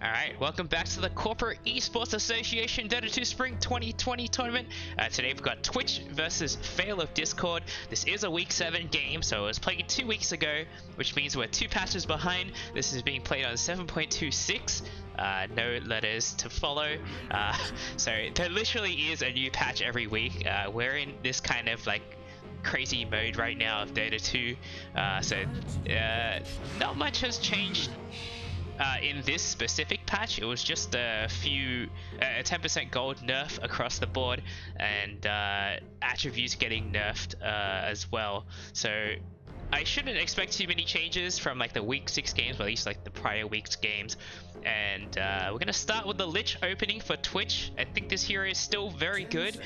Alright, welcome back to the Corporate Esports Association Dota 2 Spring 2020 tournament. Today we've got Twitch versus Fail of Discord. This is a Week 7 game, so it was played 2 weeks ago, which means we're 2 patches behind. This is being played on 7.26. No letters to follow. So there literally is a new patch every week. We're in this kind of like crazy mode right now of Dota 2. Not much has changed in this specific patch. It was just a 10% gold nerf across the board, and attributes getting nerfed as well. So I shouldn't expect too many changes from like the week 6 games, or at least like the prior week's games. And we're gonna start with the Lich opening for Twitch. I think this hero is still very good.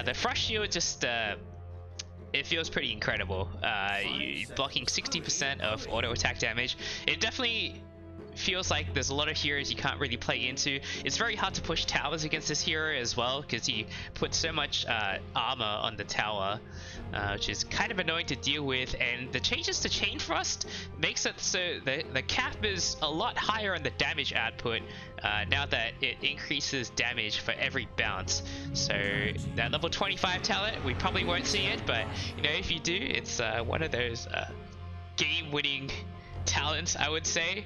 The Frost Shield just it feels pretty incredible. Blocking 60% of auto attack damage. It definitely feels like there's a lot of heroes you can't really play into. It's very hard to push towers against this hero as well, because he puts so much armor on the tower, which is kind of annoying to deal with. And the changes to Chain Frost makes it so the cap is a lot higher on the damage output now that it increases damage for every bounce. So that level 25 talent, we probably won't see it, but you know, if you do, it's one of those game-winning talents, I would say.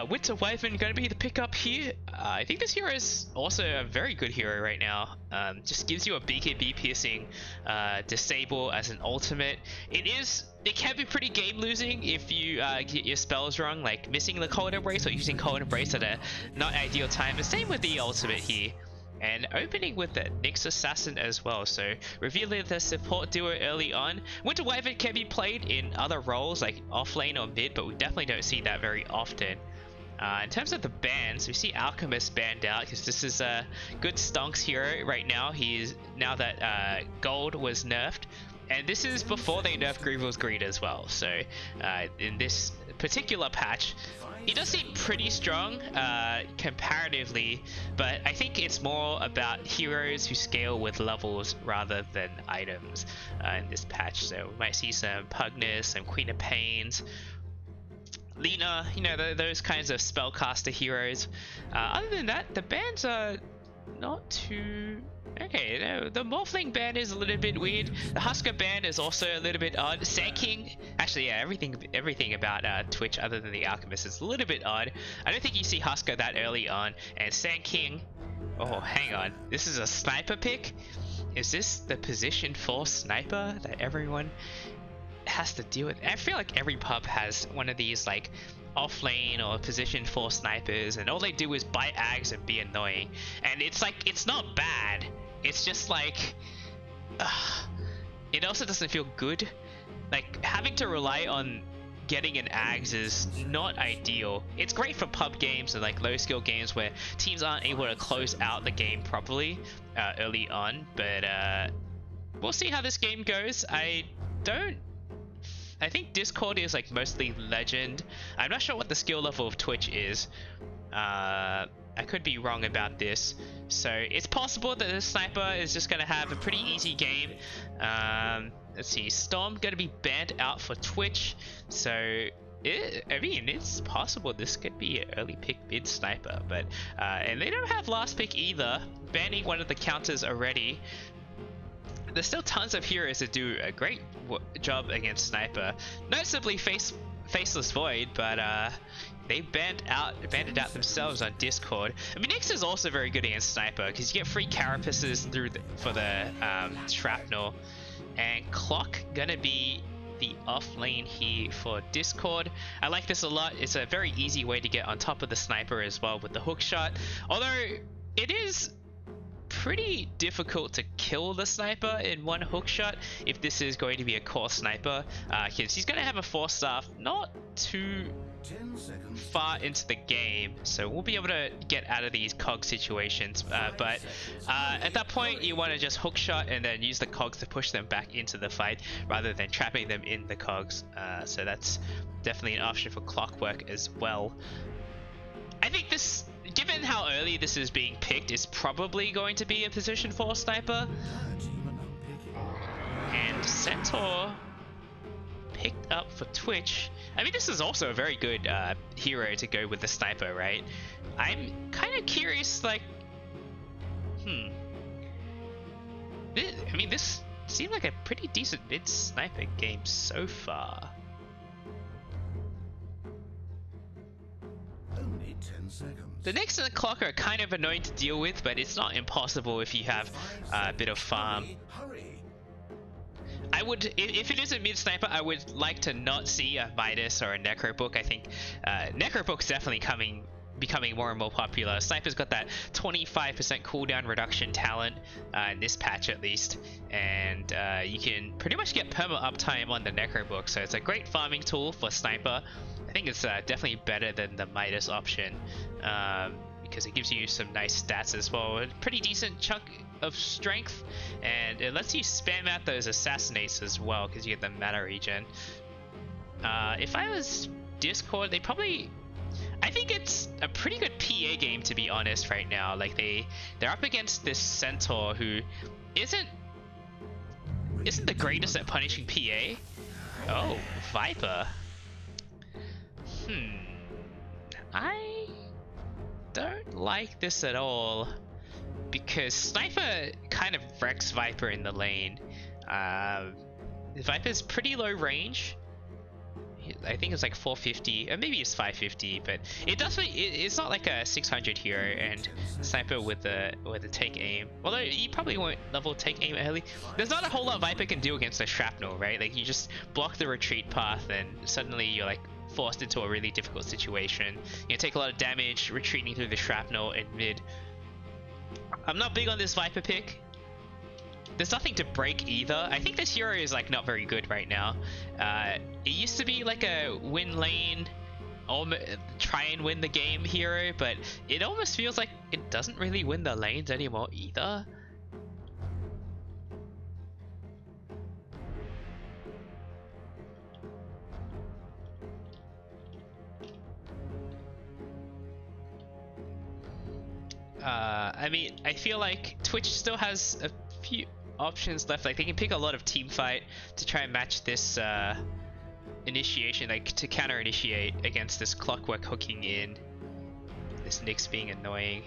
Winter Wyvern going to be the pickup here. I think this hero is also a very good hero right now. Just gives you a BKB piercing disable as an ultimate. It can be pretty game losing if you get your spells wrong, like missing the Cold Embrace or using Cold Embrace at a not ideal time. The same with the ultimate here. And opening with the Nyx Assassin as well, so revealing the support duo early on. Winter Wyvern can be played in other roles like off lane or mid, but we definitely don't see that very often. In terms of the bans, we see Alchemist banned out because this is a good stonks hero right now. Now that gold was nerfed, and this is before they nerfed Grievel's Greed as well. So in this particular patch, he does seem pretty strong comparatively, but I think it's more about heroes who scale with levels rather than items in this patch. So we might see some Pugnus, some Queen of Pains, Lina, you know, those kinds of spellcaster heroes. Other than that, the bans are not too... Okay, no, the Morphling ban is a little bit weird. The Husker ban is also a little bit odd. Sand King, actually, yeah, everything about Twitch other than the Alchemist is a little bit odd. I don't think you see Husker that early on. And Sand King, oh, hang on, this is a sniper pick? Is this the position for sniper that everyone has to deal with? I feel like every pub has one of these like off lane or position 4 snipers, and all they do is buy ags and be annoying. And it's like, it's not bad, it's just like it also doesn't feel good. Like having to rely on getting an ags is not ideal. It's great for pub games and like low skill games where teams aren't able to close out the game properly early on, but we'll see how this game goes. I think Discord is like mostly legend. I'm not sure what the skill level of Twitch is. I could be wrong about this. So it's possible that the sniper is just gonna have a pretty easy game. Let's see, Storm gonna be banned out for Twitch. So I mean, it's possible this could be an early pick mid sniper, but and they don't have last pick either, banning one of the counters already. There's still tons of heroes that do a great job against sniper. Noticeably Faceless Void, but they banded out themselves on Discord. I mean, Nyx is also very good against sniper because you get free carapaces for the shrapnel. And Clock gonna be the off lane here for Discord. I like this a lot. It's a very easy way to get on top of the sniper as well with the hook shot. Although it is pretty difficult to kill the sniper in one hook shot if this is going to be a core sniper, because he's going to have a 4-star not too far into the game, so we'll be able to get out of these cog situations, but at that point you want to just hook shot and then use the cogs to push them back into the fight rather than trapping them in the cogs. So that's definitely an option for Clockwork as well. I think this, given how early this is being picked, is probably going to be a position 4 sniper. And Centaur picked up for Twitch. I mean, this is also a very good hero to go with the sniper, right? I'm kind of curious, like, I mean, this seemed like a pretty decent mid-sniper game so far. Only 10 seconds. The Nyx and the Clock are kind of annoying to deal with, but it's not impossible if you have a bit of farm. Hurry. I would, if it is a mid-sniper, I would like to not see a Midas or a Necrobook. I think Necrobook's definitely becoming more and more popular. Sniper's got that 25% cooldown reduction talent in this patch at least, and you can pretty much get perma uptime on the Necrobook, so it's a great farming tool for Sniper. I think it's definitely better than the Midas option because it gives you some nice stats as well. A pretty decent chunk of strength, and it lets you spam out those assassinates as well because you get the mana regen. If I was Discord, they probably... I think it's a pretty good PA game, to be honest, right now. Like they're up against this Centaur who isn't the greatest at punishing PA. Oh, Viper. I don't like this at all because Sniper kind of wrecks Viper in the lane. Viper's pretty low range. I think it's like 450, or maybe it's 550, but it's not like a 600 hero. And Sniper with the take aim, although you probably won't level take aim early. There's not a whole lot Viper can do against the shrapnel, right? Like you just block the retreat path, and suddenly you're like forced into a really difficult situation. You take a lot of damage retreating through the shrapnel in mid. I'm not big on this Viper pick. There's nothing to break either. I think this hero is like not very good right now. It used to be like a win lane, try and win the game hero, but it almost feels like it doesn't really win the lanes anymore either. I mean, I feel like Twitch still has a few options left. Like they can pick a lot of team fight to try and match this initiation, like to counter initiate against this Clockwork hooking in, this Nyx being annoying.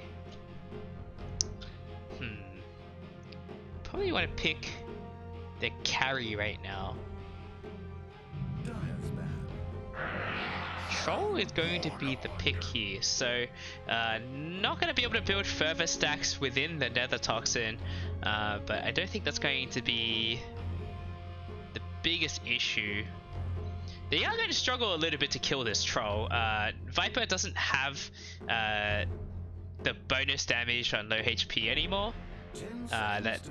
Probably want to pick the carry right now. Troll is going to be the pick here, so not going to be able to build further stacks within the Nether Toxin, but I don't think that's going to be the biggest issue. They are going to struggle a little bit to kill this Troll. Viper doesn't have the bonus damage on low HP anymore. That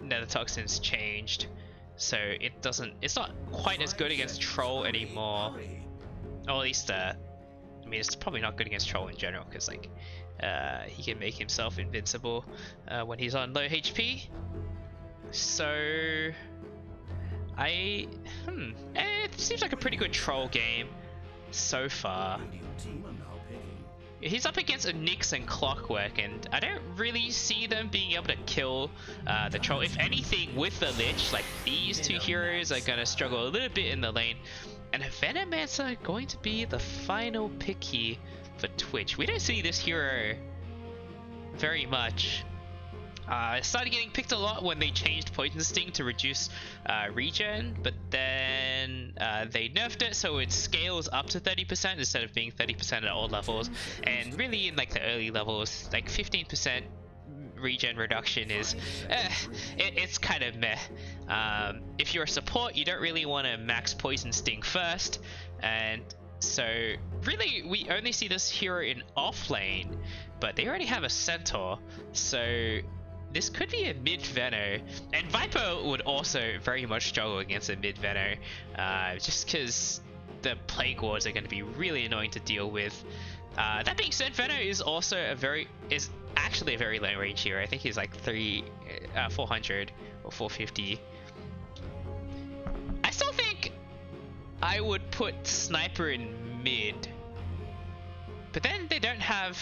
Nether Toxin's changed, so it's not quite as good against Troll anymore. Or at least, I mean, it's probably not good against Troll in general, because like, he can make himself invincible when he's on low HP. So, it seems like a pretty good Troll game so far. He's up against a Nyx and Clockwork, and I don't really see them being able to kill the Troll. If anything, with the Lich, like these two heroes are gonna struggle a little bit in the lane. And Venomancer going to be the final pick here for Twitch. We don't see this hero very much. It started getting picked a lot when they changed Poison Sting to reduce regen, but then they nerfed it so it scales up to 30% instead of being 30% at all levels. And really in like the early levels, like 15% regen reduction is it's kind of meh. If you're a support, you don't really want to max Poison Sting first, and so really we only see this hero in off lane, but they already have a Centaur, so this could be a mid Veno, and Viper would also very much struggle against a mid Veno, just because the Plague Wards are going to be really annoying to deal with. That being said, Veno is also actually a very low range hero. I think he's like 400 or 450. I still think I would put Sniper in mid, but then they don't have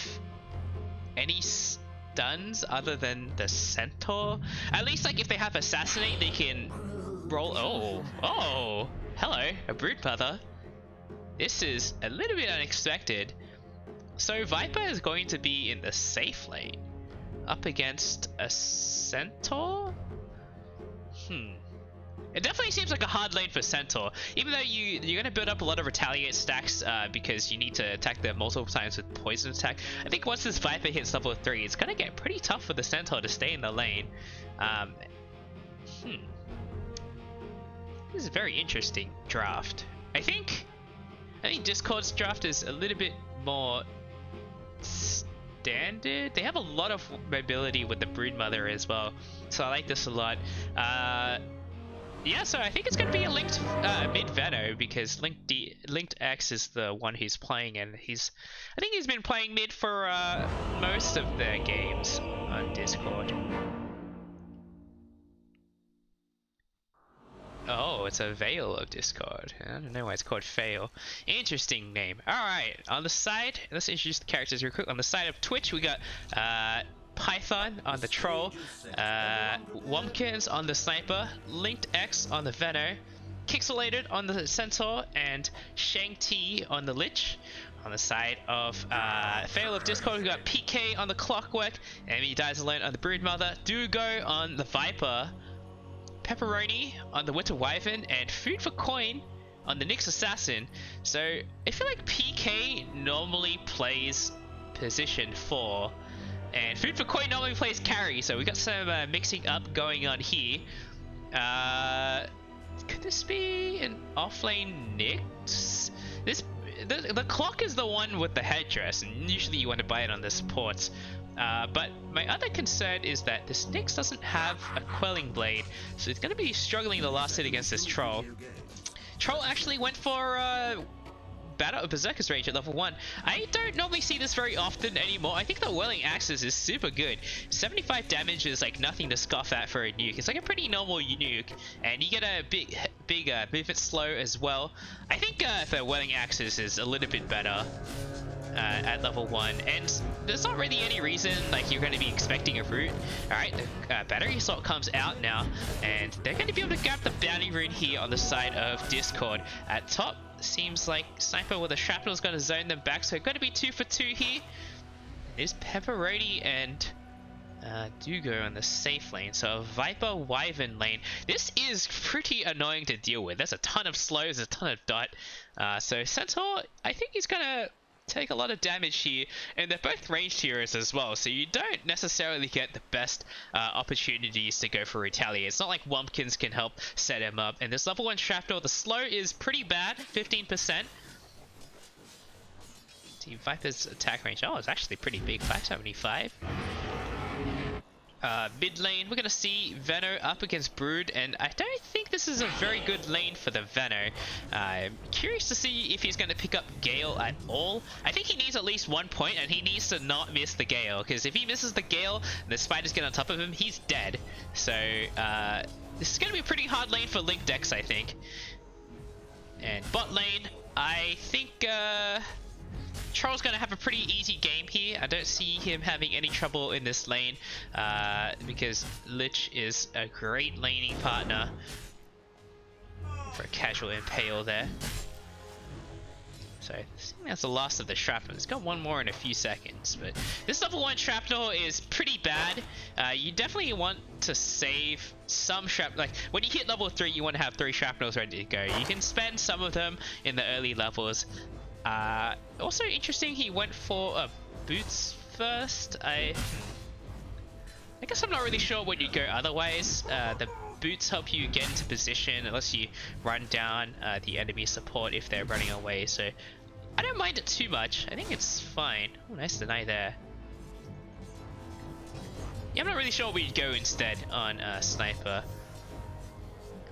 any stuns other than the Centaur. At least like if they have Assassinate, they can roll. Oh, hello, a Broodmother. This is a little bit unexpected. So Viper is going to be in the safe lane, up against a Centaur? It definitely seems like a hard lane for Centaur, even though you're going to build up a lot of retaliate stacks because you need to attack them multiple times with poison attack. I think once this Viper hits level 3, it's going to get pretty tough for the Centaur to stay in the lane. This is a very interesting draft. I think Discord's draft is a little bit more standard. They have a lot of mobility with the Broodmother as well, so I like this a lot. Yeah, so I think it's going to be a linked mid Veno because linked X is the one who's playing, and I think he's been playing mid for most of their games on Discord. Oh, it's a Veil of Discord. I don't know why it's called Fail. Interesting name. Alright, on the side, let's introduce the characters real quick. On the side of Twitch, we got Python on the Troll, Wumpkins on the Sniper, Linked X on the Veno, Kixelated on the Centaur, and Shang-Ti on the Lich. On the side of Fail of Discord, we got PK on the Clockwork, Enemy Dies Alone on the Broodmother, Dugo on the Viper, Pepperoni on the Winter Wyvern, and Food for Coin on the Nyx Assassin. So I feel like PK normally plays position 4, and Food for Coin normally plays carry, so we got some mixing up going on here. Could this be an offlane Nyx? The Clock is the one with the headdress, and usually you want to buy it on the supports. But my other concern is that this Nyx doesn't have a Quelling Blade, so it's going to be struggling the last hit against this Troll. Troll actually went for Battle of Berserker's Rage at level 1. I don't normally see this very often anymore. I think the Whirling Axis is super good. 75 damage is like nothing to scoff at for a nuke. It's like a pretty normal nuke, and you get a big movement slow as well. I think the Whirling Axis is a little bit better at level 1, and there's not really any reason like you're going to be expecting a root. Alright, the battery assault comes out now, and they're going to be able to grab the bounty rune here on the side of Discord. At top, seems like Sniper with a shrapnel is going to zone them back, so going to be 2 for 2 here. There's Pepperoni and Dugo on the safe lane, so a Viper Wyvern lane. This is pretty annoying to deal with. There's a ton of slows, a ton of dot. So Centaur, I think he's going to take a lot of damage here, and they're both ranged heroes as well, so you don't necessarily get the best opportunities to go for retaliate. It's not like Wumpkins can help set him up, and this level 1 shrapnel, the slow is pretty bad, 15%. Team Viper's attack range, oh, it's actually pretty big, 575. Mid lane, we're going to see Veno up against Brood, and I don't think this is a very good lane for the Veno. I'm curious to see if he's going to pick up Gale at all. I think he needs at least 1 point, and he needs to not miss the Gale, because if he misses the Gale and the spiders get on top of him, he's dead. So this is going to be a pretty hard lane for Link Dex, I think. And bot lane, I think Troll's going to have a pretty easy game here. I don't see him having any trouble in this lane because Lich is a great laning partner for a casual impale there. So I think that's the last of the shrapnel. It's got one more in a few seconds, but this level 1 shrapnel is pretty bad. You definitely want to save some shrapnel. Like when you hit level 3, you want to have 3 shrapnels ready to go. You can spend some of them in the early levels. Also interesting, he went for boots first. I guess I'm not really sure what you'd go otherwise. The boots help you get into position unless you run down the enemy support if they're running away, so I don't mind it too much. I think it's fine. Oh, nice deny there. Yeah, I'm not really sure what you'd go instead on Sniper.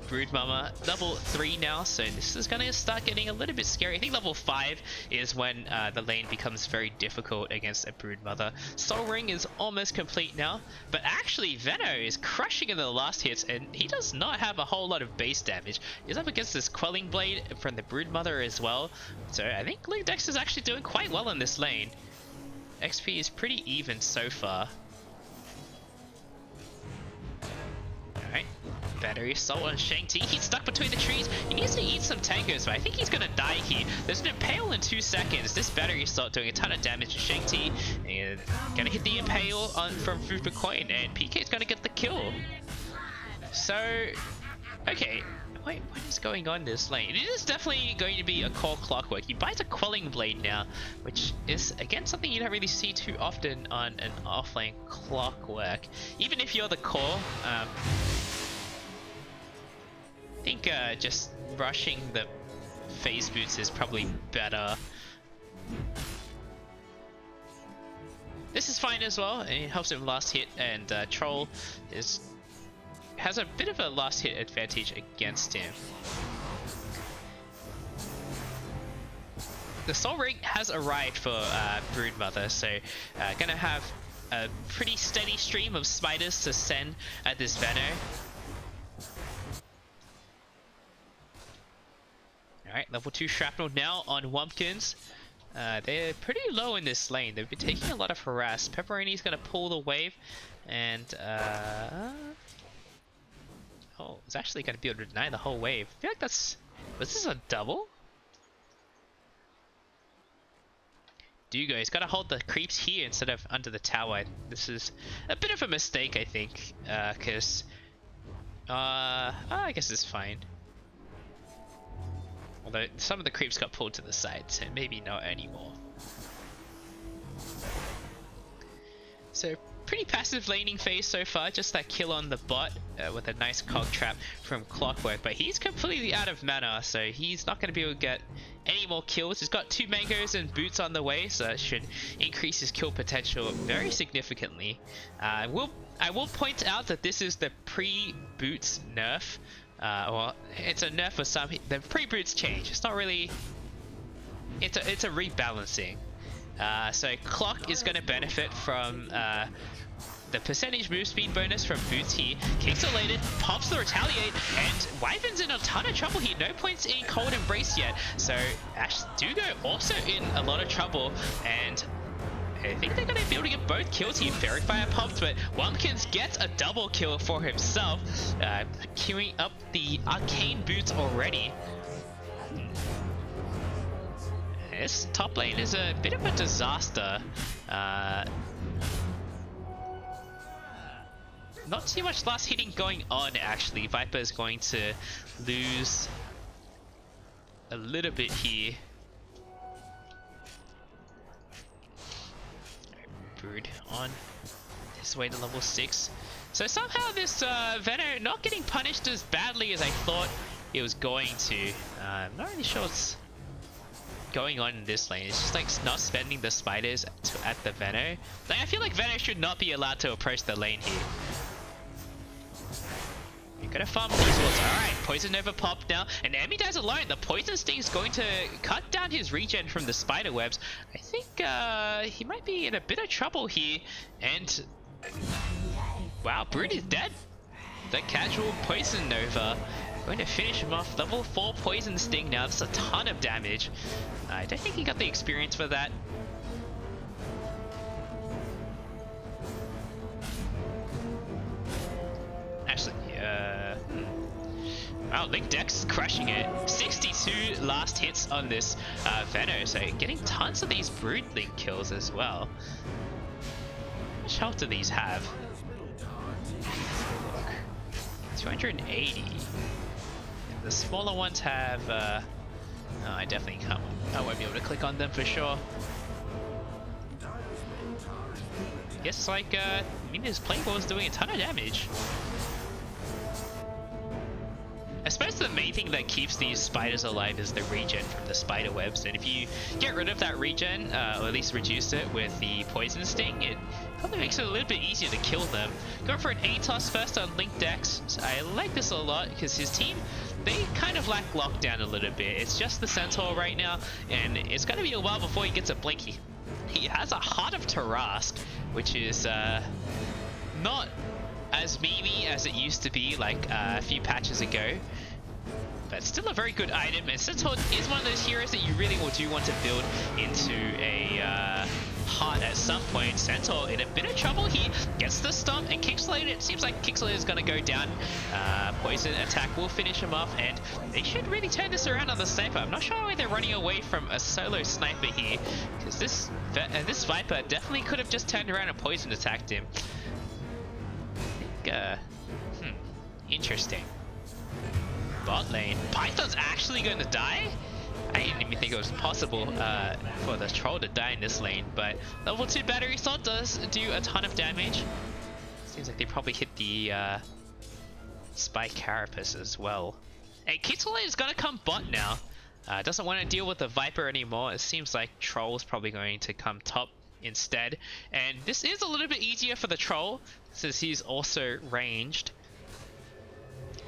Broodmama, level 3 now, so this is gonna start getting a little bit scary. I think level 5 is when the lane becomes very difficult against a Broodmother. Soul Ring is almost complete now, but actually Veno is crushing in the last hits, and he does not have a whole lot of base damage. He's up against this Quelling Blade from the Broodmother as well, so I think Link Dex is actually doing quite well in this lane. XP is pretty even so far. Alright. Battery assault on Shang-Chi. He's stuck between the trees. He needs to eat some tangos, but I think he's gonna die here. There's an impale in 2 seconds. This battery assault doing a ton of damage to Shang-Chi. And gonna hit the impale from Fupa Coin, and PK's gonna get the kill. So, okay. Wait, what is going on this lane? It is definitely going to be a core Clockwork. He buys a Quelling Blade now, which is, again, something you don't really see too often on an offlane Clockwork. Even if you're the core, I think just rushing the phase boots is probably better. This is fine as well, and it helps him last hit, and Troll has a bit of a last hit advantage against him. The Soul Ring has arrived for Broodmother, so gonna have a pretty steady stream of spiders to send at this Venom. Alright, level 2 Shrapnel now on Wumpkins. They're pretty low in this lane. They've been taking a lot of harass. Pepperoni's gonna pull the wave, and oh, it's actually gonna be able to deny the whole wave. I feel like was this a double? Dugo, he's gotta hold the creeps here instead of under the tower. This is a bit of a mistake, I think, cause I guess it's fine. Although some of the creeps got pulled to the side, so maybe not anymore. So pretty passive laning phase so far, just that kill on the bot with a nice cog trap from Clockwork, but he's completely out of mana, so he's not going to be able to get any more kills. He's got 2 mangoes and boots on the way, so that should increase his kill potential very significantly. I will point out that this is the pre-boots nerf. Well, it's a nerf for some. The pre-boots change. It's not really. It's a rebalancing. So Clock is going to benefit from the percentage move speed bonus from boots here. Kicks elated, pops the retaliate, and Wyvern's in a ton of trouble here. No points in Cold Embrace yet. So Ash Dugo also in a lot of trouble, and I think they're going to be able to get both kills here. Fairy Fire popped, but Wumpkins gets a double kill for himself, queuing up the Arcane Boots already. This top lane is a bit of a disaster. Not too much last hitting going on, actually. Viper is going to lose a little bit here. Brood on his way to level 6. So somehow this Venom not getting punished as badly as I thought it was going to. I'm not really sure what's going on in this lane. It's just like not spending the spiders at the Venom. Like, I feel like Venom should not be allowed to approach the lane here. You're gonna farm these walls. Alright, Poison Nova popped now, and Emmy dies alone. The Poison Sting is going to cut down his regen from the spider webs. I think he might be in a bit of trouble here, and wow, Brood is dead. The casual Poison Nova going to finish him off. Level 4 Poison Sting now. That's a ton of damage. I don't think he got the experience for that. Actually, wow, Link Dex crushing it. 62 last hits on this Venom, so getting tons of these Brood Link kills as well. How much health do these have? 280. The smaller ones have, no, I definitely can't. I won't be able to click on them for sure. I guess like, Mina's Playball is doing a ton of damage. I suppose the main thing that keeps these spiders alive is the regen from the spider webs, and if you get rid of that regen, or at least reduce it with the Poison Sting, it probably makes it a little bit easier to kill them. Going for an ATOS first on Link Dex. So I like this a lot because his team, they kind of lack lockdown a little bit. It's just the Centaur right now, and it's going to be a while before he gets a Blink. He has a Heart of Tarask, which is not as memey as it used to be like a few patches ago, but still a very good item. And Centaur is one of those heroes that you really do want to build into a heart at some point. Centaur in a bit of trouble here, gets the stomp and Kickslate. It seems like Kickslate is going to go down. Poison attack will finish him off, and they should really turn this around on the sniper. I'm not sure why they're running away from a solo sniper here, because this Viper definitely could have just turned around and poison attacked him. I think, interesting. Bot lane. Python's actually going to die? I didn't even think it was possible for the troll to die in this lane, but level 2 battery assault does do a ton of damage. Seems like they probably hit the Spike Carapace as well. Hey, Kitsule is gonna come bot now. Doesn't want to deal with the Viper anymore. It seems like Troll's probably going to come top instead. And this is a little bit easier for the Troll, since he's also ranged.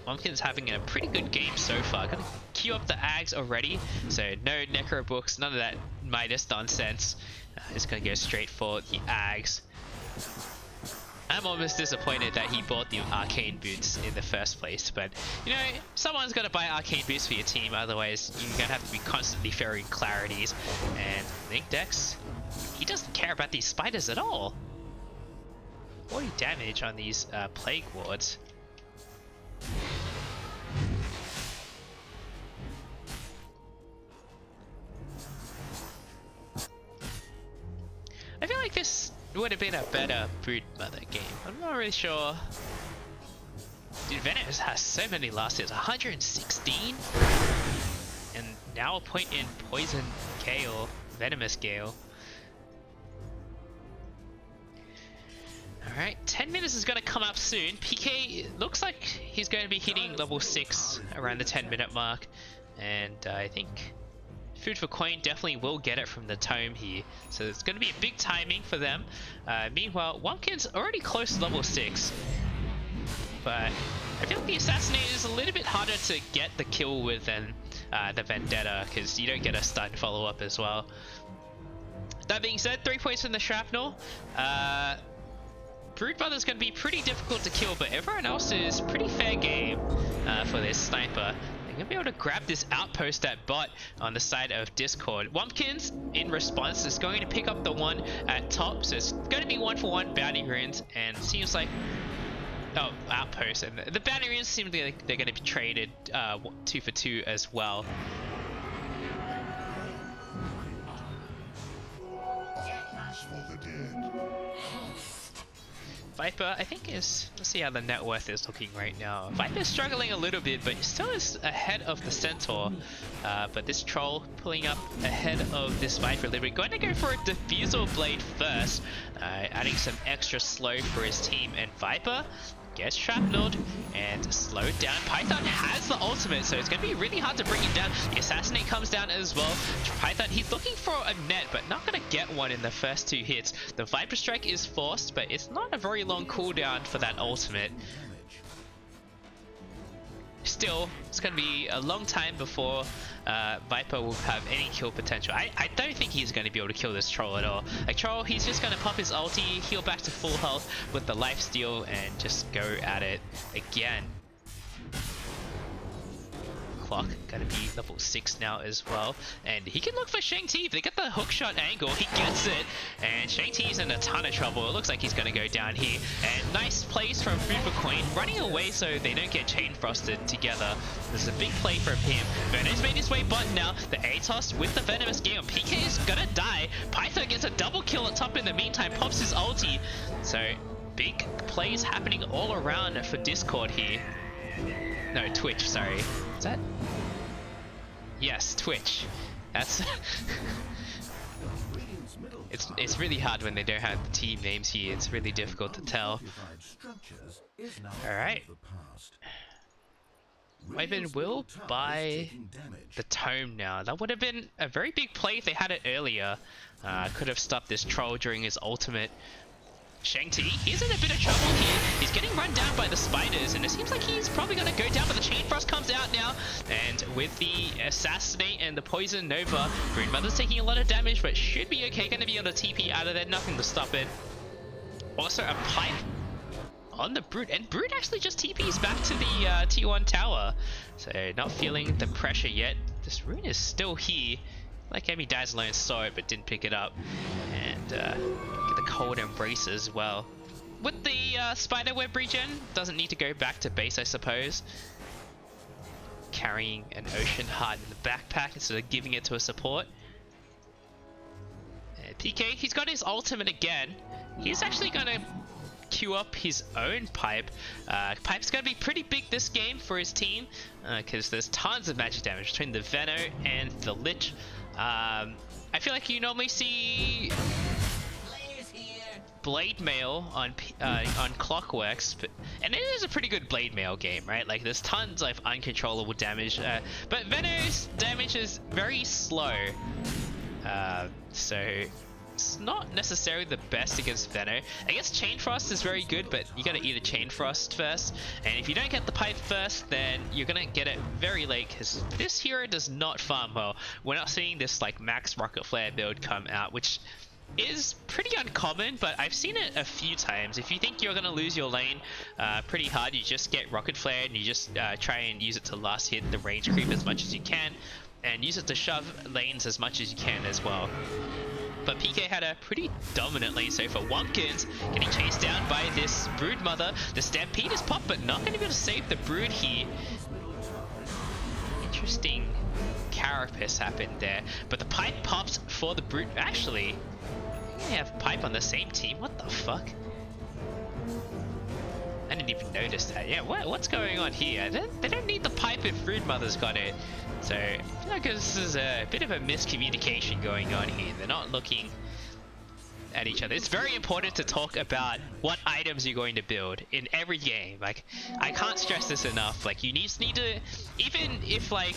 Lumpkin's having a pretty good game so far. Gonna queue up the Ags already, so no Necro books, none of that Midas nonsense. Just gonna go straight for the Ags. I'm almost disappointed that he bought the arcane boots in the first place, but you know, someone's gotta buy arcane boots for your team, otherwise you're gonna have to be constantly ferrying clarities. And Link Dex, he doesn't care about these spiders at all. 40 damage on these plague wards. I feel like this would have been a better Broodmother game. I'm not really sure. Dude, Venomous has so many last hits, 116? And now a point in Poison Gale, Venomous Gale. Alright, 10 minutes is going to come up soon. PK looks like he's going to be hitting level 6 around the 10-minute mark. And I think Food for Coin definitely will get it from the tome here. So it's going to be a big timing for them. Meanwhile, Wumpkin's already close to level 6. But I feel like the Assassinator is a little bit harder to get the kill with than the Vendetta, because you don't get a stun follow-up as well. That being said, 3 points from the Shrapnel. Broodmother's going to be pretty difficult to kill, but everyone else is pretty fair game for this sniper. They're going to be able to grab this outpost at bot on the side of Discord. Wumpkins, in response, is going to pick up the one at top, so it's going to be 1-for-1 bounty runes, and seems like... Oh, outpost, and the bounty runes seem like they're going to be traded 2 for 2 as well. Viper, I think is, let's see how the net worth is looking right now. Viper's struggling a little bit, but still is ahead of the Centaur. But this Troll pulling up ahead of this Viper a little bit. Going to go for a Diffusal Blade first, adding some extra slow for his team. And Viper gets shrapnelled and slowed down. Python has the ultimate, so it's going to be really hard to bring him down. The Assassinate comes down as well. Python, he's looking for a net, but not going to get one in the first 2 hits. The Viper Strike is forced, but it's not a very long cooldown for that ultimate. Still, it's going to be a long time before Viper will have any kill potential. I don't think he's going to be able to kill this Troll at all. Like, Troll, he's just going to pop his ulti, heal back to full health with the lifesteal, and just go at it again. Clock gonna be level 6 now as well, and he can look for Shang-Ti. If they get the hookshot angle, he gets it, and Shang-Ti's in a ton of trouble. It looks like he's gonna go down here, and nice plays from Food for Coin, running away so they don't get chain frosted together. This is a big play from him. Verno's made his way button now. The Atos with the Venomous Gale. PK is gonna die. Python gets a double kill at top in the meantime, pops his ulti. So big plays happening all around for Discord here. No, Twitch, sorry. Is that? Yes, Twitch. That's... It's really hard when they don't have the team names here. It's really difficult to tell. Alright. Wyvern will buy the tome now. That would have been a very big play if they had it earlier. Could have stopped this Troll during his ultimate. Shang-Ti, he's in a bit of trouble here. He's getting run down by the spiders, and it seems like he's probably going to go down, but the Chain Frost comes out now. And with the Assassinate and the Poison Nova, Broodmother's taking a lot of damage, but should be okay. Going to be able to TP out of there, nothing to stop it. Also, a pipe on the Brood, and Brood actually just TPs back to the T1 tower. So, not feeling the pressure yet. This rune is still here. Like Amy Dies Alone saw it, but didn't pick it up. And get the cold embrace as well. With the spiderweb regen, doesn't need to go back to base, I suppose. Carrying an ocean heart in the backpack instead of giving it to a support. And PK, he's got his ultimate again. He's actually gonna queue up his own pipe. Pipe's gonna be pretty big this game for his team because there's tons of magic damage between the Veno and the Lich. I feel like you normally see Blade Mail on Clockworks, and it is a pretty good Blade Mail game, right? Like there's tons of uncontrollable damage, but Veno's damage is very slow, so it's not necessarily the best against Veno. I guess Chain Frost is very good, but you gotta eat a Chain Frost first, and if you don't get the pipe first, then you're gonna get it very late, because this hero does not farm well. We're not seeing this like max Rocket Flare build come out, which is pretty uncommon, but I've seen it a few times. If you think you're gonna lose your lane pretty hard, you just get Rocket Flare and you just try and use it to last hit the range creep as much as you can, and use it to shove lanes as much as you can as well. But PK had a pretty dominant lane so far. Wumpkins getting chased down by this Brood Mother. The Stampede is popped, but not going to be able to save the Brood here. Interesting carapace happened there. But the pipe popped for the Brood. Actually, they have pipe on the same team. What the fuck? I didn't even notice that. Yeah, what's going on here? They don't need the pipe if Brood Mother's got it. So I feel like this is a bit of a miscommunication going on here. They're not looking at each other. It's very important to talk about what items you're going to build in every game. Like, I can't stress this enough. Like, you just need to, even if like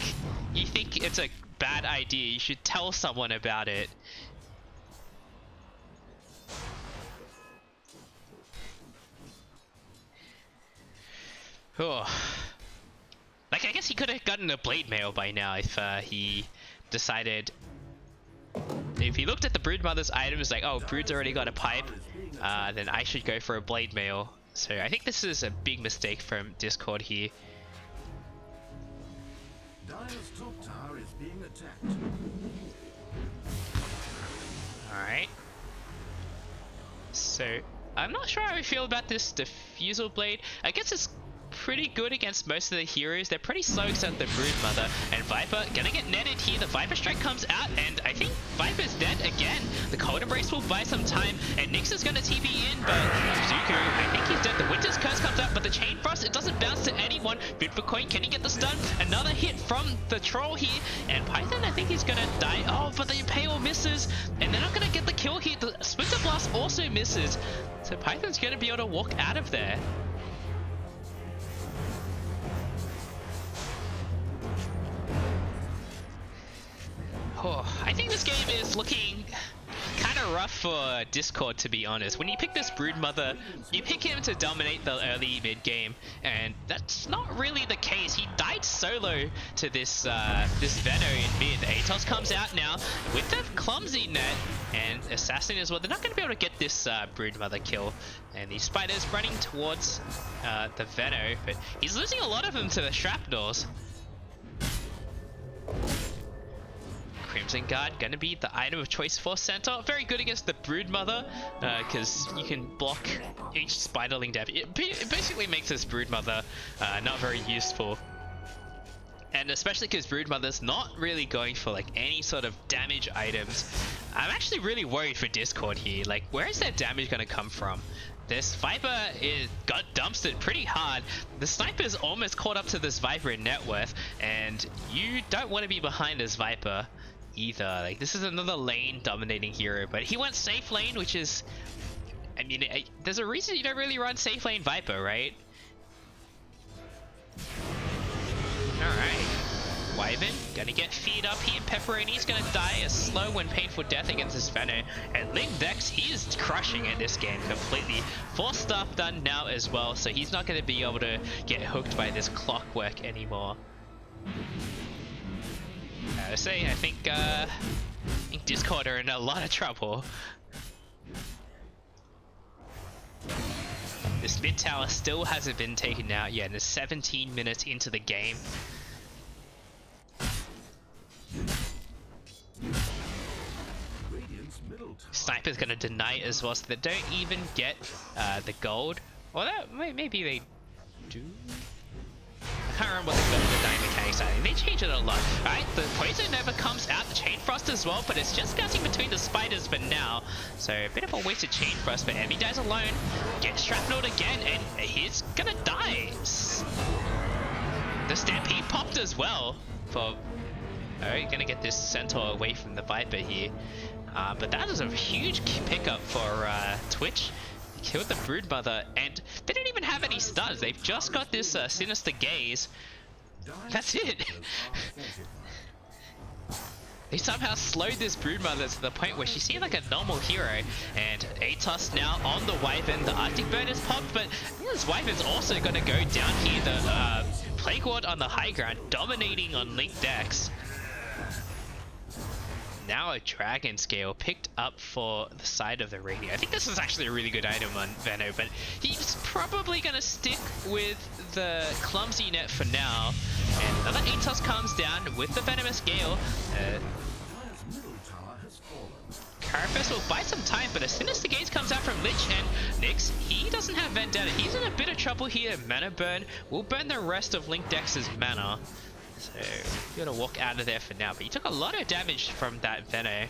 you think it's a bad idea, you should tell someone about it. Oh. Like, I guess he could have gotten a Blade Mail by now if he decided... If he looked at the Brood Mother's items like, oh, Brood's already got a pipe, then I should go for a Blade Mail. So I think this is a big mistake from Discord here. Dire's top tower is being attacked. Alright. So, I'm not sure how I feel about this Diffusal Blade. I guess it's pretty good against most of the heroes. They're pretty slow except the Brood Mother. And Viper gonna get netted here. The Viper Strike comes out, and I think Viper's dead again. The Cold Embrace will buy some time, and Nyx is gonna TP in, but Zuko, I think he's dead. The Winter's Curse comes out, but the Chain Frost, it doesn't bounce to anyone. Bid for coin, can he get the stun? Another hit from the Troll here, and Python, I think he's gonna die. Oh, but the Impale misses, and they're not gonna get the kill here. The Splinter Blast also misses, so Python's gonna be able to walk out of there. Oh, I think this game is looking kind of rough for Discord, to be honest. When you pick this Brood Mother, you pick him to dominate the early mid game, and that's not really the case. He died solo to this this Veno in mid. Atos comes out now with the clumsy net and Assassin as well. They're not going to be able to get this Brood Mother kill, and the Spider's running towards the Veno, but he's losing a lot of them to the Shrapnels. Crimson Guard gonna be the item of choice for Centaur. Very good against the Brood Mother, because you can block each Spiderling damage. It basically makes this Brood Mother not very useful. And especially because Brood Mother's not really going for like any sort of damage items. I'm actually really worried for Discord here. Like, where is that damage gonna come from? This Viper got dumpstered pretty hard. The Sniper's almost caught up to this Viper in net worth, and you don't want to be behind this Viper either. Like, this is another lane dominating hero, but he went safe lane, which is, I mean, there's a reason you don't really run safe lane Viper, right? Alright. Wyvern gonna get feed up here. Pepperoni's gonna die a slow and painful death against this Veno. And Ling Vex, he is crushing in this game completely. 4 stuff done now as well, so he's not gonna be able to get hooked by this Clockwork anymore. I think Discord are in a lot of trouble. This mid tower still hasn't been taken out yet, and it's 17 minutes into the game. Sniper Viper's gonna deny it as well, so they don't even get the gold. Or that maybe they do. I can't remember what the gold and dying mechanics are. They change it a lot. Alright, the Poison Nova comes out, the Chain Frost as well, but it's just bouncing between the spiders for now. So a bit of a wasted Chain Frost, but Emmy dies alone. Gets shrapnelled again, and he's gonna die. The Stampede popped as well for... Alright, gonna get this Centaur away from the Viper here. But that is a huge pickup for Twitch. Killed the Broodmother, and they don't even have any stuns. They've just got this Sinister Gaze. That's it. They somehow slowed this Broodmother to the point where she seemed like a normal hero. And Atos now on the Wyvern. The Arctic Bird is popped, but this Wyvern's also going to go down here. The Plague Ward on the high ground, dominating on Link Dex. Now a Dragon Scale picked up for the side of the radio. I think this is actually a really good item on Veno, but he's probably going to stick with the Clumsy Net for now. And another Atos comes down with the Venomous Gale. Carapace will buy some time, but a Sinister Gaze comes out from Lich, and Nyx, he doesn't have Vendetta. He's in a bit of trouble here. Mana Burn will burn the rest of Link Dex's mana. So, you're gonna walk out of there for now, but he took a lot of damage from that Veno.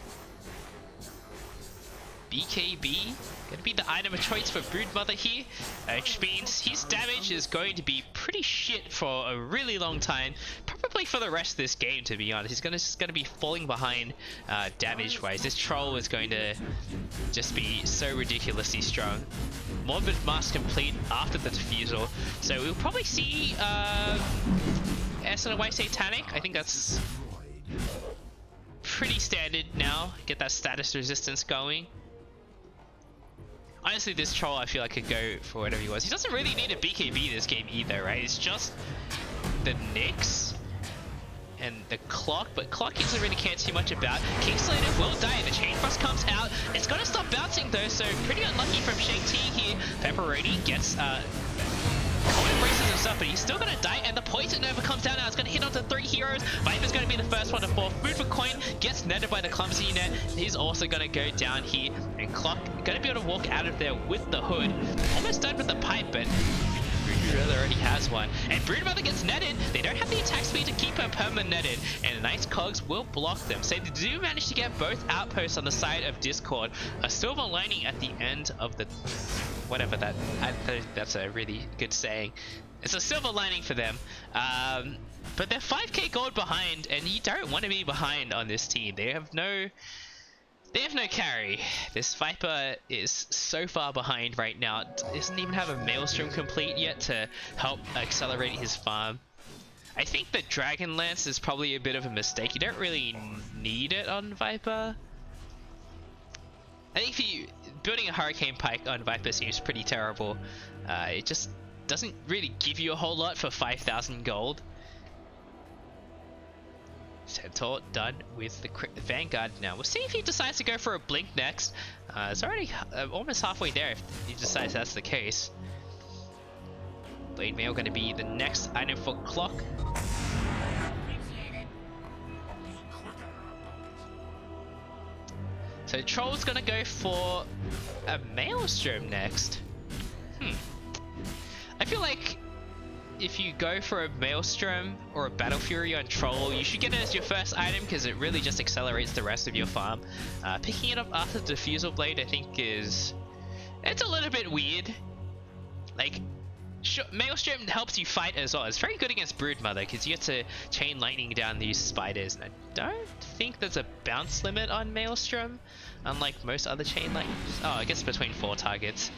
BKB, gonna be the item of choice for Broodmother here, which means his damage is going to be pretty shit for a really long time, probably for the rest of this game, to be honest. He's just gonna be falling behind damage-wise. This troll is going to just be so ridiculously strong. Morbid Mask complete after the Diffusal, so we'll probably see SNY Satanic. I think that's pretty standard now. Get that status resistance going. Honestly, this troll I feel like could go for whatever he was. He doesn't really need a BKB this game either, right? It's just the Nyx and the Clock, but Clock he doesn't really care too much about. Kingslayer will die. The Chain Frost comes out. It's gonna stop bouncing though, so pretty unlucky from Shake T here. Pepperoni gets Coin braces himself, but he's still gonna die, and the Poison Nova comes down now. It's gonna hit onto 3 heroes. Viper's gonna be the first one to fall. Food for Coin gets netted by the Clumsy Net. He's also gonna go down here, and Clock gonna be able to walk out of there with the Hood. Almost done with the pipe, but Broodmother already has one. And Broodmother gets netted. They don't have the attack speed to keep her permanent netted, and Nice Cogs will block them. So they do manage to get both outposts on the side of Discord. A silver lining at the end of the... whatever that... that's a really good saying. It's a silver lining for them. But they're 5k gold behind, and you don't want to be behind on this team. They have no carry. This Viper is so far behind right now. Doesn't even have a Maelstrom complete yet to help accelerate his farm. I think the Dragon Lance is probably a bit of a mistake. You don't really need it on Viper. I think if you building a Hurricane Pike on Viper seems pretty terrible. It just doesn't really give you a whole lot for 5,000 gold. Centaur done with the Vanguard now. We'll see if he decides to go for a Blink next. It's already almost halfway there if he decides that's the case. Blade Mail going to be the next item for Clock. So Troll's going to go for a Maelstrom next. I feel like if you go for a Maelstrom or a Battle Fury on Troll, you should get it as your first item because it really just accelerates the rest of your farm. Picking it up after the Diffusal Blade I think it's a little bit weird. Like, Maelstrom helps you fight as well. It's very good against Broodmother because you get to chain lightning down these spiders. And I don't think there's a bounce limit on Maelstrom, unlike most other chain lightnings. Oh, I guess between 4 targets.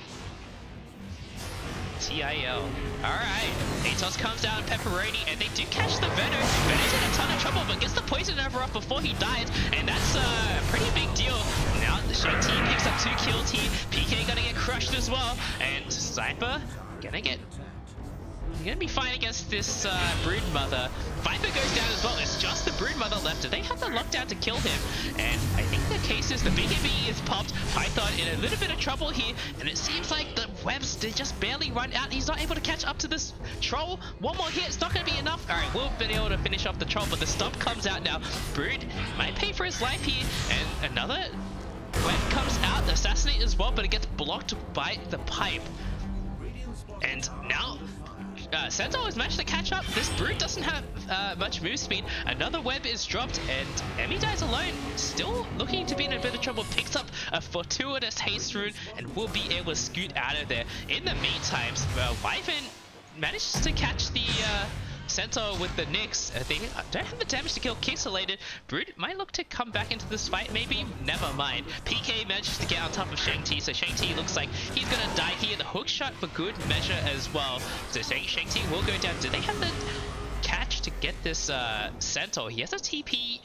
TIL. Alright. Atos comes down, Pepperoni, and they do catch the Venom. Venom's in a ton of trouble, but gets the Poison Over off before he dies, and that's a pretty big deal. Now, the Shake team picks up 2 kills here. PK gonna get crushed as well, and Sniper gonna be fine against this Broodmother. Viper goes down as well. It's just the Broodmother left. Do they have the lockdown to kill him? And I think the case is the BKB is popped. Python in a little bit of trouble here, and it seems like the webs they just barely run out. He's not able to catch up to this troll. One more hit, it's not gonna be enough. Alright, we'll be able to finish off the troll, but the stomp comes out now. Brood might pay for his life here, and another Web comes out, assassinate as well, but it gets blocked by the pipe. And now Sentinel has managed to catch up. This Brute doesn't have much move speed. Another web is dropped, and Emmy dies alone. Still looking to be in a bit of trouble. Picks up a fortuitous haste rune and will be able to scoot out of there. In the meantime, Wyvern manages to catch the Sentinel with the Nyx. They don't have the damage to kill Kixelated. Brute might look to come back into this fight, maybe? Never mind. PK manages to get on top of Shang-Chi, so Shang-Chi looks like he's gonna die here. The hook shot for good measure as well. So Shang-Chi will go down. Do they have the catch to get this Sentinel? He has a TP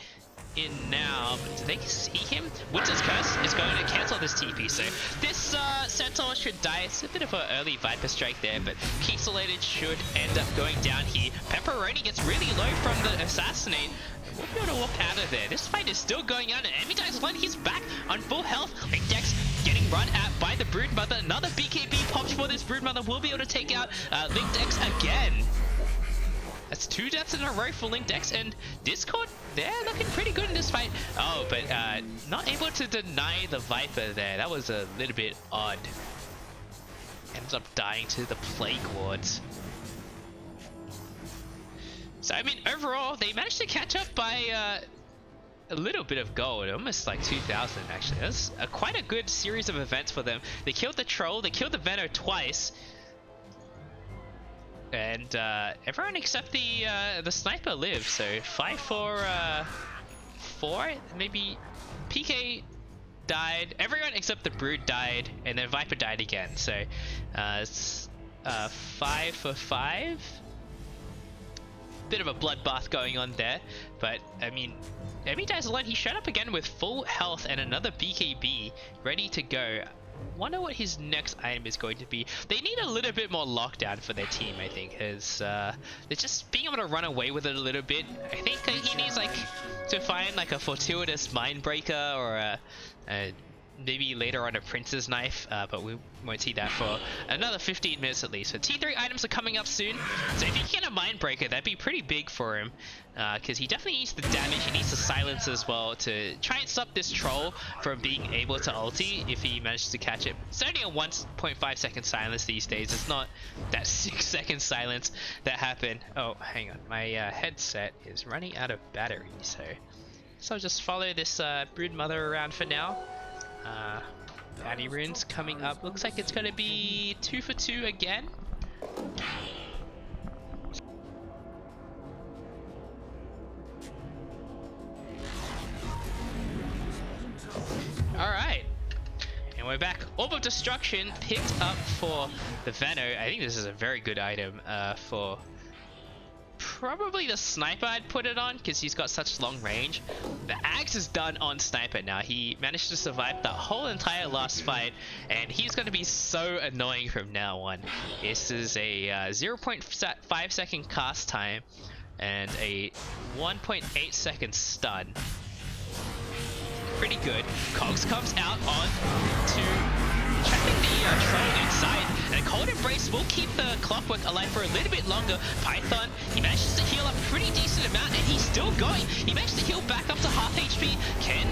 in now, but do they see him? Winter's Curse is going to cancel this TP, so this Sentinel should die. It's a bit of an early Viper strike there, but Kixelated should end up going down here. Pepperoni gets really low from the assassinate. We'll be able to walk out of there. This fight is still going on, and Emmy dies alone. He's back on full health. Linkdex getting run at by the Broodmother. Another BKB pops for this Broodmother. Will be able to take out Linkdex again. That's 2 deaths in a row for Linkdex, and Discord, they're looking pretty good in this fight. Oh, but not able to deny the Viper there. That was a little bit odd. Ends up dying to the Plague Wards. So, I mean, overall, they managed to catch up by a little bit of gold, almost like 2,000 actually. That's quite a good series of events for them. They killed the Troll, they killed the Venom twice. And everyone except the sniper lives, so 5 for 4, maybe. PK died, everyone except the Brood died, and then Viper died again, so it's 5 for 5. Bit of a bloodbath going on there, but I mean, Emmy dies alone. He showed up again with full health and another BKB ready to go. Wonder what his next item is going to be. They need a little bit more lockdown for their team, I think, because they're just being able to run away with it a little bit. I think he needs like to find like a fortuitous Mindbreaker or a maybe later on a Prince's Knife, but we won't see that for another 15 minutes at least. So T3 items are coming up soon, so if he can get a Mindbreaker, that'd be pretty big for him, because he definitely needs the damage, he needs the silence as well to try and stop this Troll from being able to ulti if he manages to catch it. It's only a 1.5 second silence these days, it's not that 6 second silence that happened. Oh, hang on, my headset is running out of battery, so I'll just follow this Broodmother around for now. Bounty runes coming up. Looks like it's gonna be 2 for 2 again. Alright. And we're back. Orb of Destruction picked up for the Veno. I think this is a very good item for probably the Sniper. I'd put it on because he's got such long range. The Axe is done on Sniper now. He managed to survive the whole entire last fight, and he's going to be so annoying from now on. This is a 0.5 second cast time and a 1.8 second stun. Pretty good. Cogs comes out on to trapping the Troll inside, and Cold Embrace will keep the Clockwork alive for a little bit longer. Python, he manages to heal up a pretty decent amount, and he's still going. He managed to heal back up to half HP. Can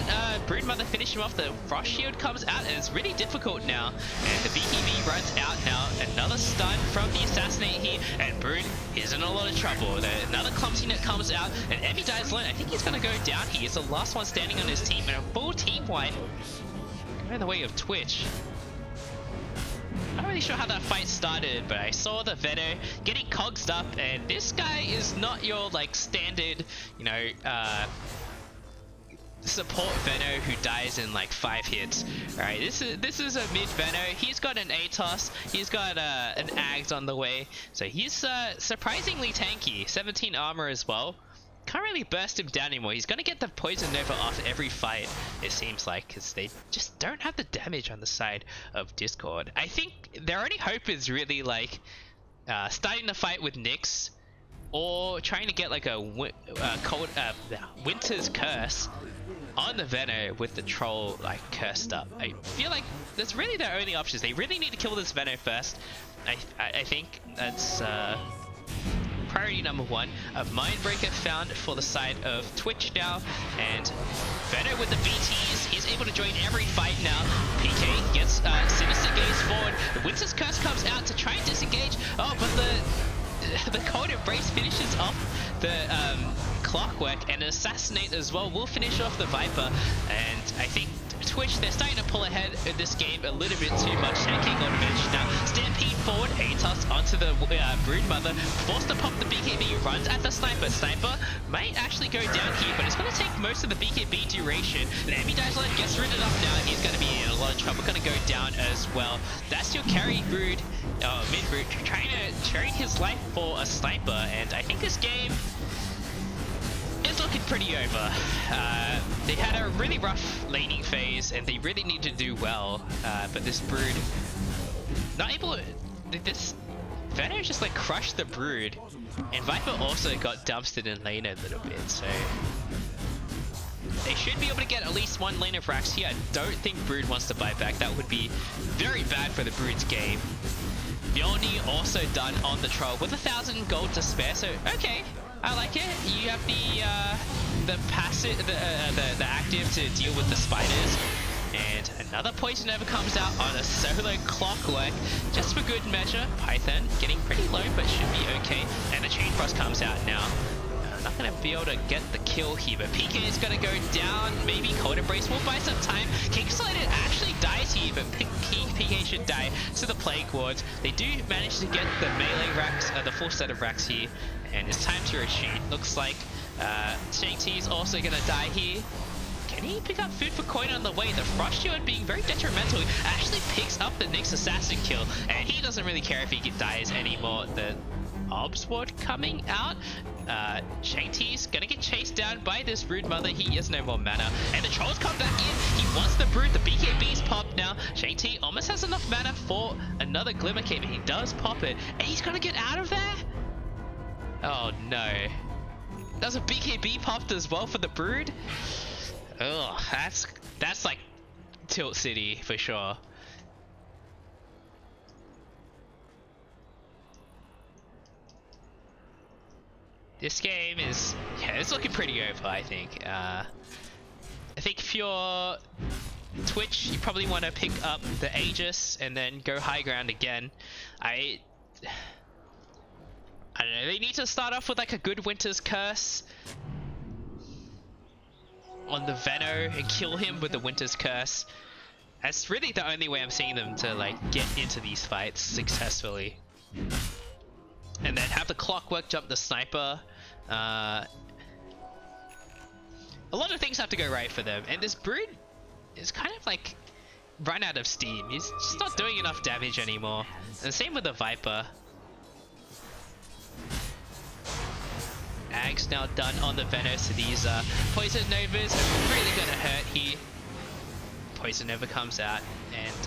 Broodmother finish him off? The Frost Shield comes out, and it's really difficult now. And the BKB runs out now. Another stun from the Assassinate here, and Brood is in a lot of trouble. Another Clumsy Net comes out, and Emmy dies alone. I think he's going to go down. He is the last one standing on his team, and a full team wipe. Go in the way of Twitch. Not really sure how that fight started, but I saw the Venom getting cogsed up, and this guy is not your like standard, you know, support Venom who dies in like 5 hits. Alright, this is a mid Venom. He's got an ATOS, he's got an Ags on the way, so he's surprisingly tanky. 17 armor as well. Can't really burst him down anymore. He's gonna get the Poison Nova off every fight, it seems like, because they just don't have the damage on the side of Discord. I think their only hope is really like starting the fight with Nyx, or trying to get like a Winter's Curse on the Venom with the Troll like cursed up. I feel like that's really their only options. They really need to kill this Venom first. I think that's priority number one. A Mindbreaker found for the side of Twitch now, and Venom with the BTs, he's able to join every fight now. PK gets Sinister Gaze forward. The Winter's Curse comes out to try and disengage. Oh, but the Cold Embrace finishes off the Clockwork, and Assassinate as well will finish off the Viper. And I think Twitch, they're starting to pull ahead in this game a little bit too much. Taking on bench now. Stampede forward, Atos onto the Broodmother, forced to pop the BKB, runs at the Sniper. Sniper might actually go down here, but it's going to take most of the BKB duration. Lammy Dazzler gets rid of now. He's going to be in a lot of trouble. Going to go down as well. That's your carry Brood, mid Brood, trying to trade his life for a Sniper, and I think this game is looking pretty over. They had a really rough laning phase and they really need to do well, but this Brood not able to, this Venom just like crushed the Brood, and Viper also got dumpstered in lane a little bit, so they should be able to get at least one lane of racks here. I don't think Brood wants to buy back. That would be very bad for the Brood's game. Mjolnir also done on the troll with 1,000 gold to spare, so okay, I like it. You have the passive, the active to deal with the spiders, and another Poison Nova comes out on a solo Clockwork just for good measure. Python getting pretty low, but should be okay, and the Chain Frost comes out now. Not going to be able to get the kill here, but PK is going to go down. Maybe Cold Embrace will buy some time. Kickslider actually dies here, but PK should die to the Plague Wards. They do manage to get the melee racks, the full set of racks here, and it's time to retreat. Looks like Shang T is also going to die here. Can he pick up food for coin on the way? The Frost Shield being very detrimental. Actually picks up the next assassin kill, and he doesn't really care if he dies anymore. The Obs Ward coming out. Shang-Ti's gonna get chased down by this Broodmother. He has no more mana, and the Trolls come back in. He wants the Brood. The BKB's popped now. Shang-Ti almost has enough mana for another Glimmer Cape, and he does pop it, and he's gonna get out of there. Oh no, there's a BKB popped as well for the Brood. Oh, that's like Tilt City for sure. This game is, yeah, it's looking pretty over, I think. I think if you're Twitch, you probably want to pick up the Aegis and then go high ground again. I don't know, they need to start off with like a good Winter's Curse on the Veno and kill him with the Winter's Curse. That's really the only way I'm seeing them to like get into these fights successfully. And then have the Clockwork jump the Sniper. A lot of things have to go right for them, and this Brood is kind of like run out of steam. He's just not doing enough damage anymore. And same with the Viper. Ag's now done on the Venom, so these Poison Novas are really gonna hurt here. Poison Nova comes out, and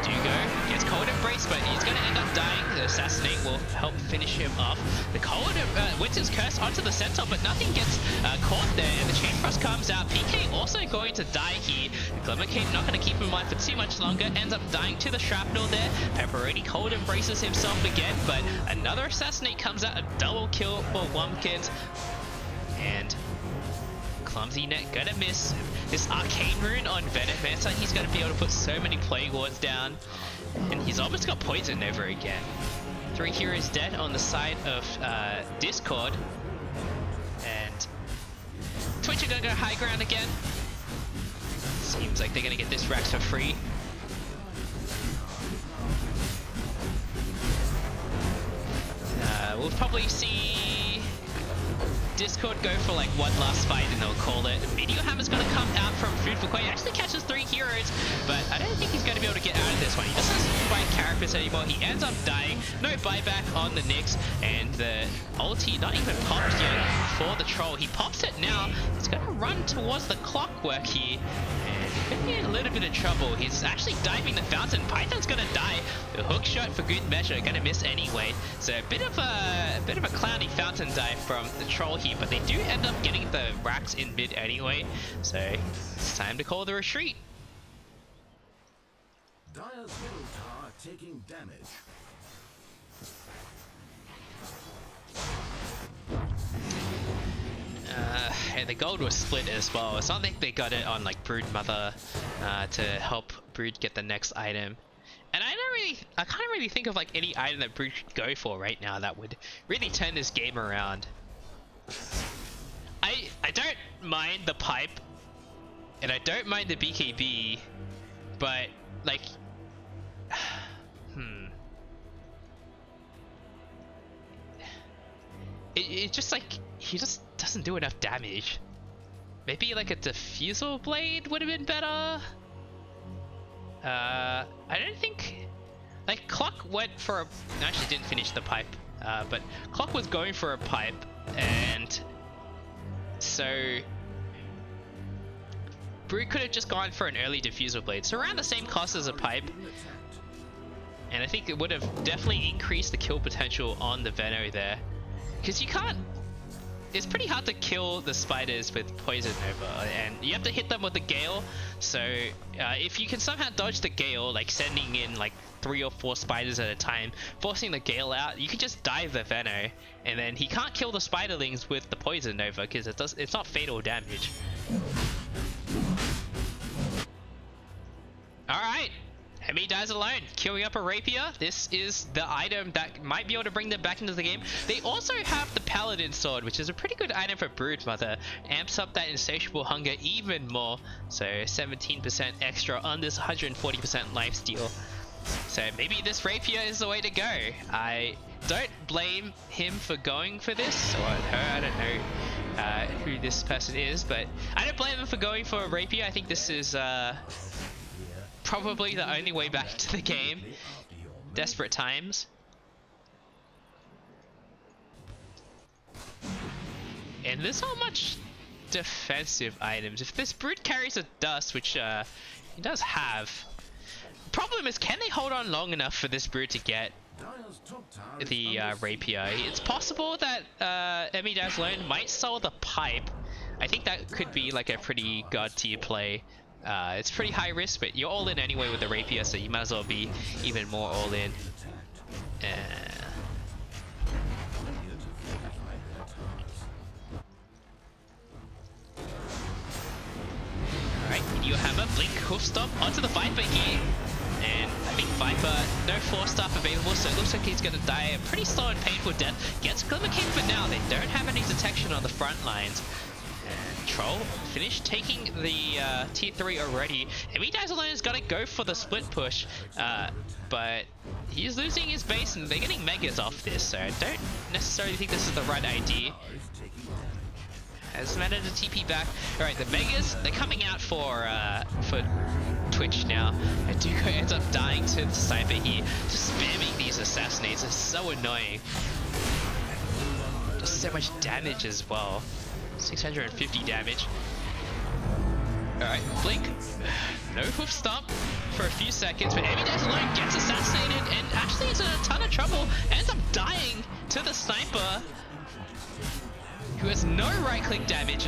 Dugo gets Cold Embrace, but he's going to end up dying. The Assassinate will help finish him off. The Cold Winter's Curse onto the Centaur, but nothing gets caught there, and the Chain Frost comes out. PK also going to die here. Glimmer Cape not going to keep him alive for too much longer, ends up dying to the Shrapnel there. Pepperoni Cold Embraces himself again, but another Assassinate comes out, a double kill for Wumpkins, and Clumsy Net gonna miss. This Arcane Rune on Venomancer, he's gonna be able to put so many Plague Wards down, and he's almost got Poison Nova again. 3 heroes dead on the side of Discord, and Twitch are gonna go high ground again. Seems like they're gonna get this Rax for free. We'll probably see Discord go for like one last fight and they'll call it. Meteor Hammer's gonna come out from Food for Coin. He actually catches 3 heroes, but I don't think he's gonna be able to get out of this one. He doesn't fight Carapace anymore. He ends up dying. No buyback on the Nyx, and the ulti not even popped yet for the Troll. He pops it now. He's gonna run towards the Clockwork here, and he's gonna be in a little bit of trouble. He's actually diving the fountain. Python's gonna die. The hook shot for good measure, gonna miss anyway. So a bit of a clowny fountain dive from the Troll here, but they do end up getting the racks in mid anyway, so it's time to call the retreat. Dire's middle tower taking damage. And the gold was split as well. It's not like they got it on like Brood Mother to help Brood get the next item. And I can't really think of like any item that Brood should go for right now that would really turn this game around. I don't mind the pipe, and I don't mind the BKB, but like, it just like he just doesn't do enough damage. Maybe like a diffusal blade would have been better. I don't think like Clock went for a actually didn't finish the pipe, but Clock was going for a pipe, and so Brood could have just gone for an early diffusal blade, so around the same cost as a pipe, and I think it would have definitely increased the kill potential on the Veno there, because you can't. It's pretty hard to kill the spiders with Poison Nova, and you have to hit them with the Gale. So if you can somehow dodge the Gale, like sending in like 3 or 4 spiders at a time, forcing the Gale out, you can just dive the Veno, and then he can't kill the spiderlings with the Poison Nova because it's not fatal damage. All right. Hemi dies alone, queuing up a rapier. This is the item that might be able to bring them back into the game. They also have the Paladin Sword, which is a pretty good item for Brood Mother. Amps up that insatiable hunger even more. So 17% extra on this 140% lifesteal. So maybe this rapier is the way to go. I don't blame him for going for this, or her, I don't know who this person is, but I don't blame him for going for a rapier. I think this is probably the only way back to the game. Desperate times. And there's not much defensive items. If this Brood carries a dust, which he does have, problem is, can they hold on long enough for this Brood to get the rapier? It's possible that Emmy Dazzlone might sell the pipe. I think that could be like a pretty god tier play. It's pretty high risk, but you're all in anyway with the rapier, so you might as well be even more all in. Alright, you hammer, blink, hoof stomp onto the Viper here. And I think Viper, no 4-star available, so it looks like he's going to die a pretty slow and painful death. Gets Glimmer King for now. They don't have any detection on the front lines. Troll finished taking the tier 3 already. Hemi Dazzlone has got to go for the split push, but he's losing his base and they're getting megas off this, so I don't necessarily think this is the right idea. Has managed to TP back. Alright, the megas, they're coming out for Twitch now. And Dooku ends up dying to the sniper here, just spamming these assassinates. It's so annoying. Does so much damage as well. 650 damage. Alright, blink. No hoof stomp for a few seconds, but Hemi Dazzlone gets assassinated and actually is in a ton of trouble. Ends up dying to the sniper, who has no right click damage.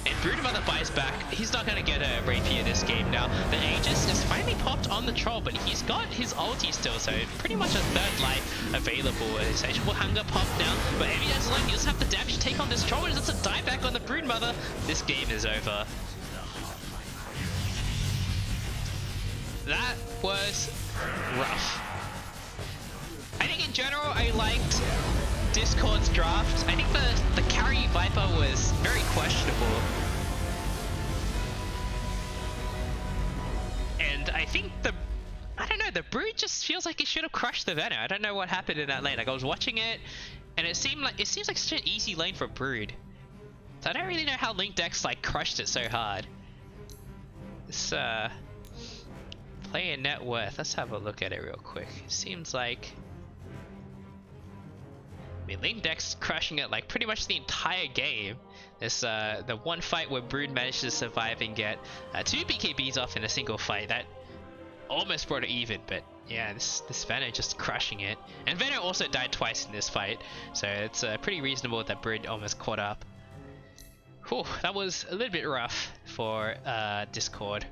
And Brood Mother buys back. He's not going to get a rapier this game now. The Aegis is finally popped on the troll, but he's got his ulti still, so pretty much a third life available. Insatiable hunger popped now, but Hemi Dazzlone doesn't have the damage to take on this troll, and it's a dive back on the Brood Mother. This game is over. That was rough. I think in general I liked Discord's draft. I think the carry Viper was very questionable. And I think I don't know, the Brood just feels like it should have crushed the Veno. I don't know what happened in that lane. Like I was watching it and it seems like such an easy lane for Brood. So I don't really know how Link Dex like crushed it so hard. This player net worth, let's have a look at it real quick. It seems like, I mean, Link Dex crushing it like pretty much the entire game. This the one fight where Brood managed to survive and get 2 BKBs off in a single fight. That almost brought it even, but yeah, this Veno just crushing it. And Veno also died twice in this fight, so it's pretty reasonable that Brood almost caught up. Whew, that was a little bit rough for Discord.